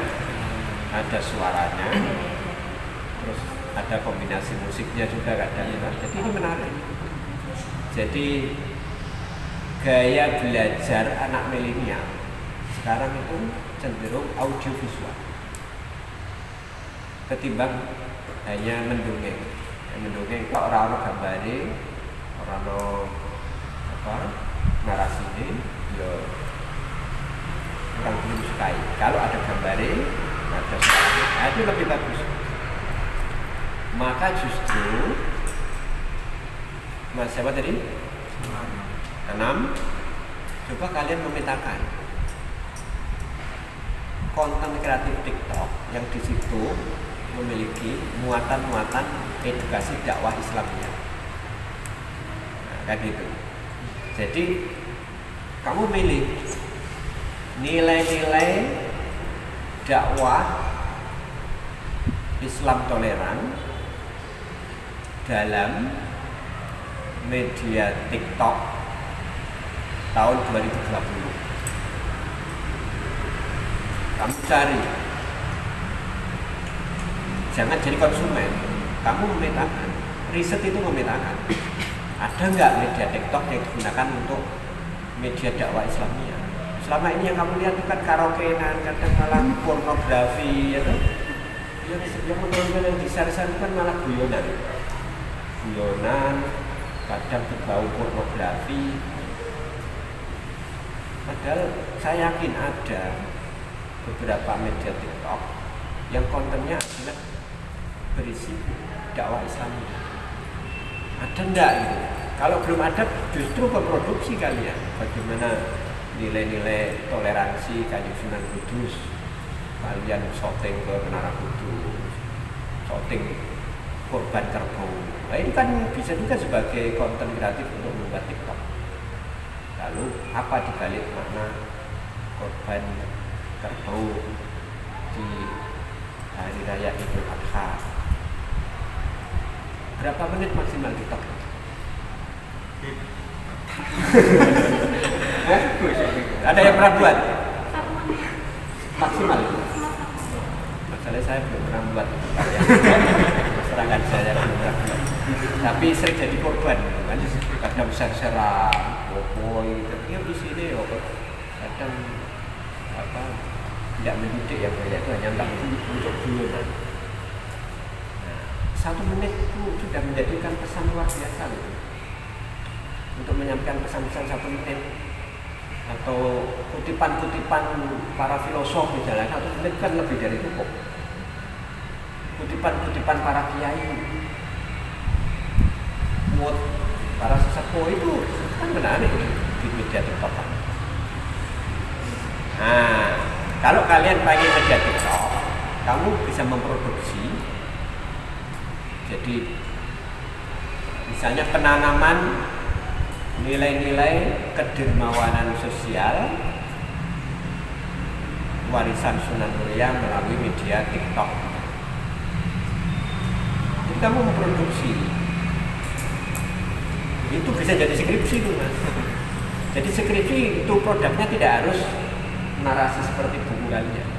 ada suaranya, terus ada kombinasi musiknya juga kadang. Jadi ini menarik. Jadi gaya belajar anak milenial sekarang itu cenderung audiovisual ketimbang hanya mendongeng. Mendongeng kok orang gambare, orang narasi ini, ya orang belum sukai. Kalau ada gambare, ada suaranya, nah itu lebih bagus. Maka justru Mas siapa tadi? 6. Coba kalian memetakan konten kreatif TikTok yang di situ memiliki muatan-muatan edukasi dakwah Islamnya. Nah, kayak gitu. Jadi kamu milih nilai-nilai dakwah Islam toleran dalam media TikTok tahun 2020. Kamu cari, jangan jadi konsumen. Kamu memetakan, riset itu memetakan. Ada nggak media TikTok yang digunakan untuk media dakwah Islamiyah? Selama ini yang kamu lihat itu kan karaokean, kadang malah pornografi, ya kan? Yang menonton yang di-share-share itu kan malah guyonan, kadang berbau pornografi. Padahal saya yakin ada beberapa media TikTok yang kontennya adalah berisi dakwah Islamiyah. Ada enggak gitu? Kalau belum ada, justru memproduksi kalian bagaimana nilai-nilai toleransi Kanjeng Sunan Kudus. Kalian syuting ke Menara Kudus, syuting korban kerbau. Nah ini kan bisa juga sebagai konten kreatif untuk membuat TikTok. Lalu apa dibalik makna korban kerbau di hari raya Idul Adha? Berapa menit maksimal TikTok? Ada yang pernah buat? Maksimal itu? Masalahnya saya belum pernah buat ya. Serangan saya belum pernah buat. Tapi sering jadi korban kan? Kadang share-sharean, boy, tapi di sini kadang tidak mendidik yang banyak, itu hanya untuk guyonan. Nah, 1 menit itu sudah menjadikan pesan luar biasa loh. Untuk menyampaikan pesan-pesan 1 menit atau kutipan-kutipan para filosof misalnya, 1 menit kan lebih dari cukup. Kutipan-kutipan para kiai, quote para sesepuh itu kan menarik di media TikTok kan. Nah, kalau kalian pakai media TikTok, kamu bisa memproduksi. Jadi misalnya penanaman nilai-nilai kedermawanan sosial warisan Sunan Muria melalui media TikTok. Jadi kamu memproduksi. Itu bisa jadi skripsi tuh mas. Jadi skripsi itu produknya tidak harus narasi seperti buku kalian.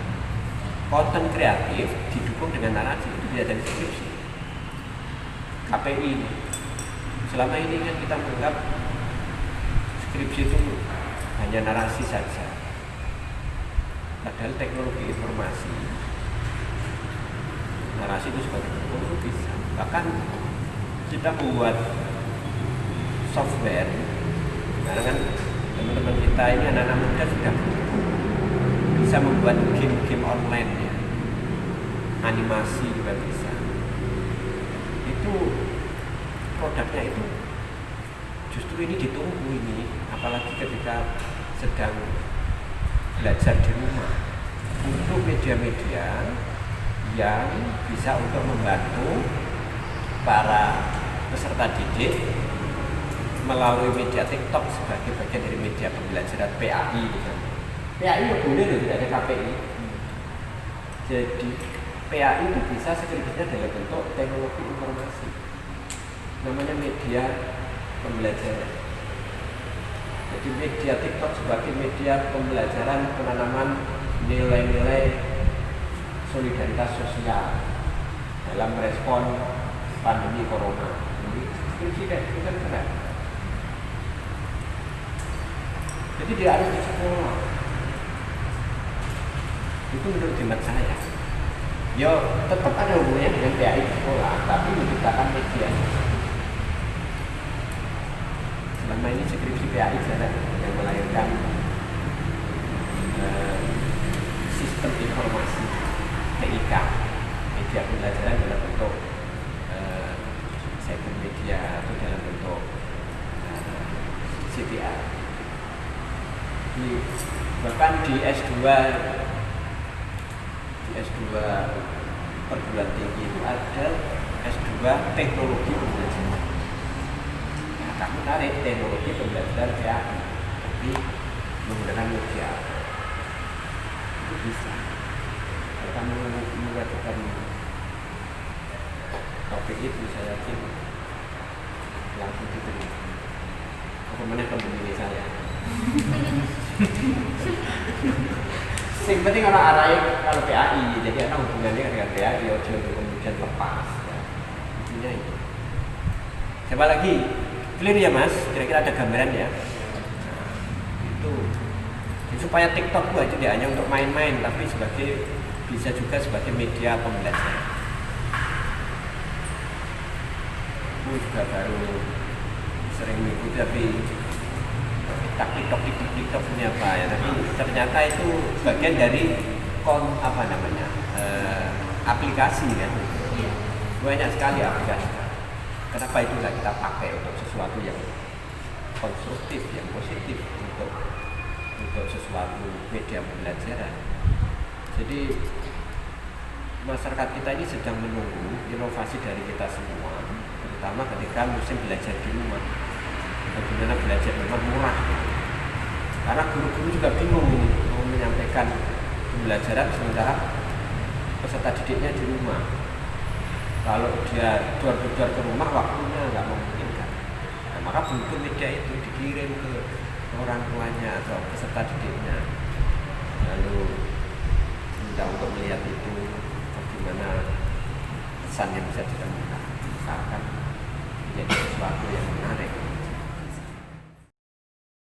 Konten kreatif didukung dengan narasi itu bisa jadi skripsi. KPI selama ini kan kita menganggap skripsi itu hanya narasi saja. Padahal teknologi informasi, narasi itu sebagai itu bisa. Bahkan kita membuat software, karena kan teman-teman kita ini anak-anak muda sudah bisa membuat game-game online ya, animasi juga bisa. Itu produknya itu justru ini ditunggu ini, apalagi ketika sedang belajar di rumah, untuk media-media yang bisa untuk membantu para peserta didik melalui media TikTok sebagai bagian dari media pembelajaran PAI misalnya. PAI ya boleh loh, tidak ada KPI. Jadi PAI itu bisa skripsinya dalam bentuk teknologi informasi, namanya media pembelajaran. Jadi media TikTok sebagai media pembelajaran penanaman nilai-nilai solidaritas sosial dalam merespon pandemi corona. Ini skripsi kayak itu kan keren. Jadi dia harus di sekolah. Itu menurut hemat saya. Ya tetap ada hubungannya dengan PAI di sekolah, tapi menciptakan media. Selama ini skripsi PAI saja yang melahirkan sistem informasi TIK, media pembelajaran dalam bentuk second media atau dalam bentuk CTA. Bahkan di S2 perguruan tinggi itu ada S2 teknologi pembelajaran. Nah, kamu tarik teknologi pembelajaran PAI, tapi menggunakan media itu bisa. Kalau kamu mengajukan topik itu, saya yakin Sing penting orang arahnya kalau PAI, jadi ada hubungannya dengan PAI, ojo untuk kemudian lepas. Ya. Intinya itu. Siapa lagi? Clear ya mas? Kira-kira ada gambaran ya? Nah, itu. Jadi, supaya TikTok itu aja tidak hanya untuk main-main, tapi bisa juga sebagai media pembelajaran. Aku juga baru sering mengikuti tapi TikTok punya apa ya, tapi ternyata itu bagian dari aplikasi kan. Banyak sekali aplikasi. Kenapa itu nggak kita pakai untuk sesuatu yang konstruktif, yang positif untuk sesuatu media pembelajaran. Jadi masyarakat kita ini sedang menunggu inovasi dari kita semua, terutama ketika musim belajar di rumah. Bagaimana belajar memang murah. Karena guru-guru juga bingung ini mau menyampaikan pembelajaran sementara peserta didiknya di rumah. Kalau dia door-to-door ke rumah waktunya nggak memungkinkan. Nah, maka butuh media itu dikirim ke orang tuanya atau peserta didiknya. Lalu minta untuk melihat itu bagaimana pesan yang bisa ditemukan. Misalkan menjadi sesuatu yang